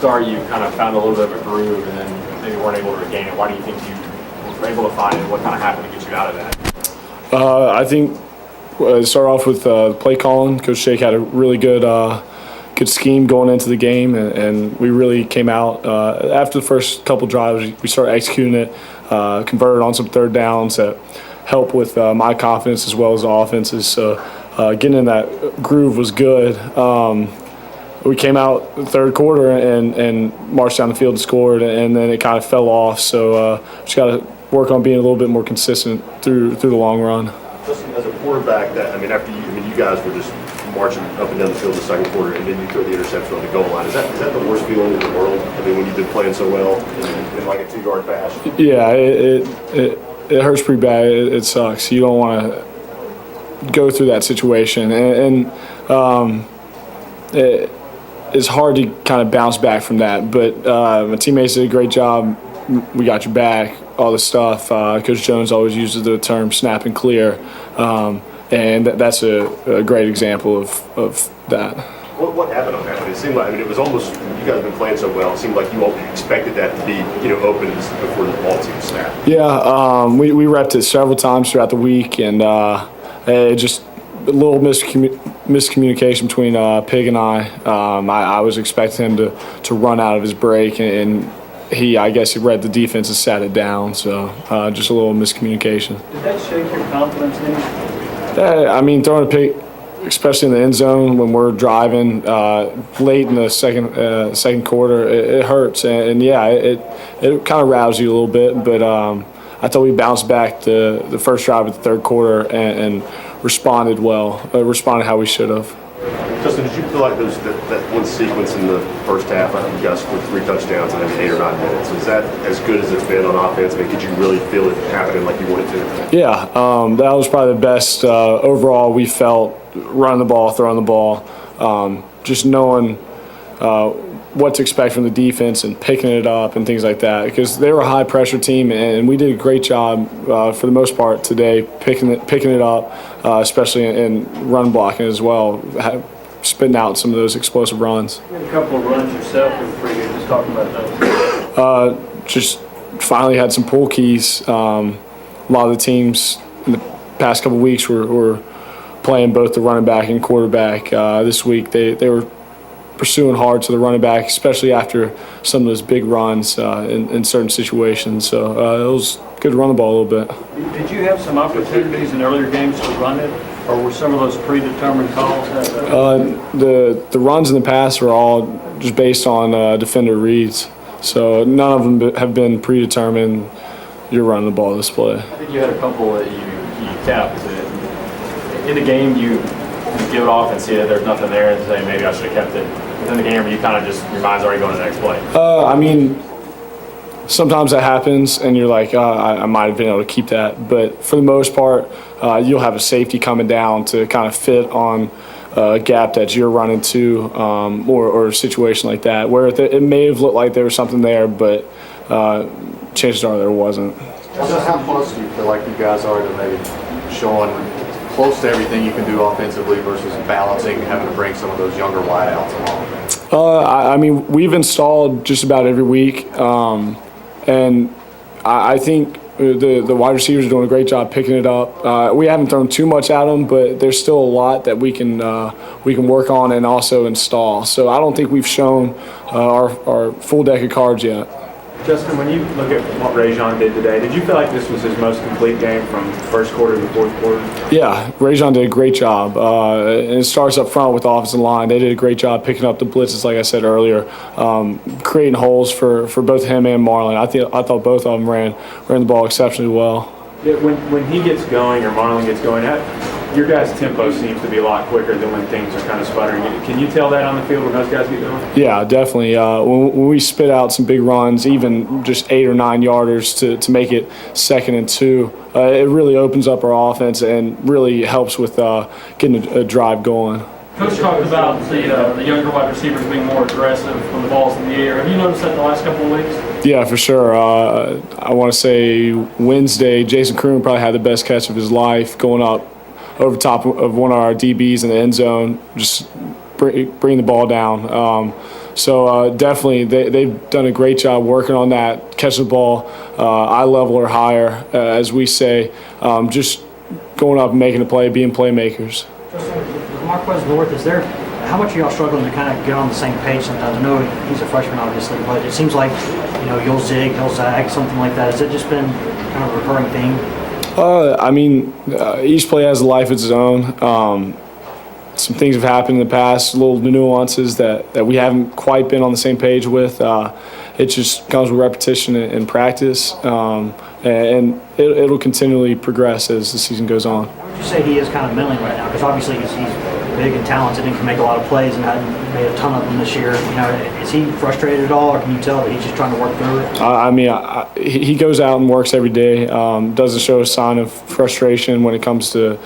start you kind of found a little bit of a groove and then maybe weren't able to regain it. Why do you think you were able to find it? What kind of happened to get you out of that? I think start off with play calling. Coach Shake had a really good scheme going into the game, and we really came out after the first couple drives. We started executing it, converted on some third downs that helped with my confidence as well as the offense's. So getting in that groove was good. We came out the third quarter and marched down the field and scored, and then it kind of fell off. So just got to work on being a little bit more consistent through the long run. Justin, as a quarterback, after you guys were just marching up and down the field in the second quarter, and then you throw the interception on the goal line. Is that the worst feeling in the world? When you've been playing so well in like a 2-yard pass. Yeah, it hurts pretty bad. It sucks. You don't want to go through that situation, and it's hard to kind of bounce back from that. But my teammates did a great job. We got your back. All the stuff. Coach Jones always uses the term "snap and clear." And that's a great example of that. What happened on that? It seemed like it was almost, you guys have been playing so well. It seemed like you all expected that to be open before the ball team snapped. Yeah, we repped it several times throughout the week, and just a little miscommunication between Pig and I. I was expecting him to run out of his break, and I guess he read the defense and sat it down. So just a little miscommunication. Did that shake your confidence any? Throwing a pick, especially in the end zone when we're driving late in the second quarter, it hurts. And it kind of rouses you a little bit. But I thought we bounced back the first drive of the third quarter and responded well, responded how we should have. Justin, did you feel like that one sequence in the first half, I think you guys scored 3 touchdowns in 8 or 9 minutes. Was that as good as it's been on offense? Did you really feel it happening like you wanted to? Yeah, that was probably the best overall we felt, running the ball, throwing the ball, just knowing what to expect from the defense and picking it up and things like that, because they were a high-pressure team, and we did a great job for the most part today picking it up, especially in run blocking as well, spitting out some of those explosive runs. You had a couple of runs yourself that were pretty good. Just talking about those. Just finally had some pull keys. A lot of the teams in the past couple of weeks were playing both the running back and quarterback. This week they were pursuing hard to the running back, especially after some of those big runs in certain situations. So it was good to run the ball a little bit. Did you have some opportunities in earlier games to run it, or were some of those predetermined calls? The runs in the past were all just based on defender reads. So none of them have been predetermined. You're running the ball this play. I think you had a couple that you kept. In the game, you give it off and see that there's nothing there and say maybe I should have kept it. Within the game, you kind of just, your mind's already going to the next play. Sometimes that happens and you're like, I might have been able to keep that. But for the most part, you'll have a safety coming down to kind of fit on a gap that you're running to, or a situation like that where it may have looked like there was something there, but chances are there wasn't. So how close do you feel like you guys are to maybe showing close to everything you can do offensively versus balancing, having to bring some of those younger wideouts along? We've installed just about every week, and I think the wide receivers are doing a great job picking it up. We haven't thrown too much at them, but there's still a lot that we can work on and also install. So I don't think we've shown our full deck of cards yet. Justin, when you look at what Rajon did today, did you feel like this was his most complete game from first quarter to fourth quarter? Yeah, Rajon did a great job. And it starts up front with the offensive line. They did a great job picking up the blitzes, like I said earlier, creating holes for both him and Marlon. I thought both of them ran the ball exceptionally well. Yeah, when he gets going or Marlon gets going, your guys' tempo seems to be a lot quicker than when things are kind of sputtering. Can you tell that on the field when those guys get going? Yeah, definitely. When we spit out some big runs, even just 8 or 9 yarders to make it 2nd and 2, it really opens up our offense and really helps with getting a drive going. Coach talked about the younger wide receivers being more aggressive when the ball's in the air. Have you noticed that the last couple of weeks? Yeah, for sure. I want to say Wednesday, Jason Kroon probably had the best catch of his life going up over top of one of our DBs in the end zone, just bring the ball down. So definitely, they've done a great job working on that, catching the ball eye level or higher, as we say, just going up and making a play, being playmakers. Justin, Marquez North, how much are y'all struggling to kind of get on the same page sometimes? I know he's a freshman, obviously, but it seems like, you'll zig, he'll zag, something like that. Has it just been kind of a recurring theme? Each play has a life of its own. Some things have happened in the past, little nuances that we haven't quite been on the same page with. It just comes with repetition and practice, and it'll continually progress as the season goes on. What would you say he is kind of mentally right now? Because obviously he's big and talented and can make a lot of plays and hadn't made a ton of them this year. Is he frustrated at all, or can you tell that he's just trying to work through it? He goes out and works every day. Doesn't show a sign of frustration when it comes to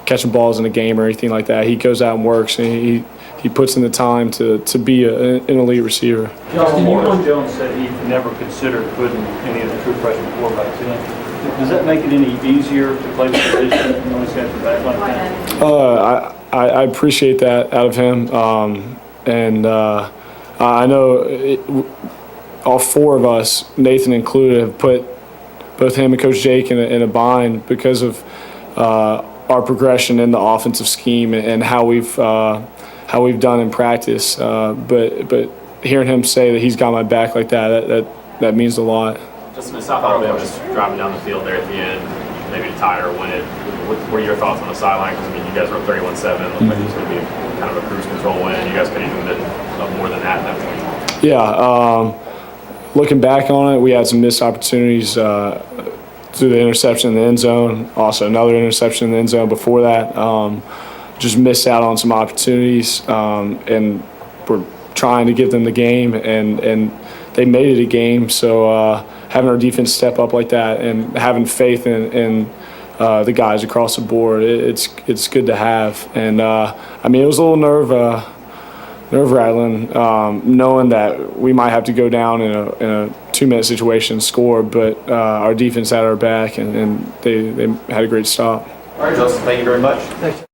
catching balls in a game or anything like that. He goes out and works, and he puts in the time to be an elite receiver. Justin, Morris Jones said he never considered putting any of the true freshman quarterbacks in. Does that make it any easier to play the position when he's got the back like that? I appreciate that out of him, and I know all four of us, Nathan included, have put both him and Coach Jake in a bind because of our progression in the offensive scheme and how we've done in practice. But hearing him say that he's got my back like that means a lot. Just in South Alabama, just driving down the field there at the end, maybe to tie or win it. What are your thoughts on the sideline? Because you guys were up 31-7. Looked like it was going to be kind of a cruise control win. You guys could even been up more than that at that point. Yeah. Looking back on it, we had some missed opportunities through the interception in the end zone. Also, another interception in the end zone before that. Just missed out on some opportunities, and we're trying to give them the game, and they made it a game. So having our defense step up like that and having faith in the guys across the board, it's good to have. And it was a little nerve-rattling, knowing that we might have to go down in a 2-minute situation and score, but our defense had our back, and they had a great stop. All right, Justin, thank you very much. Thanks.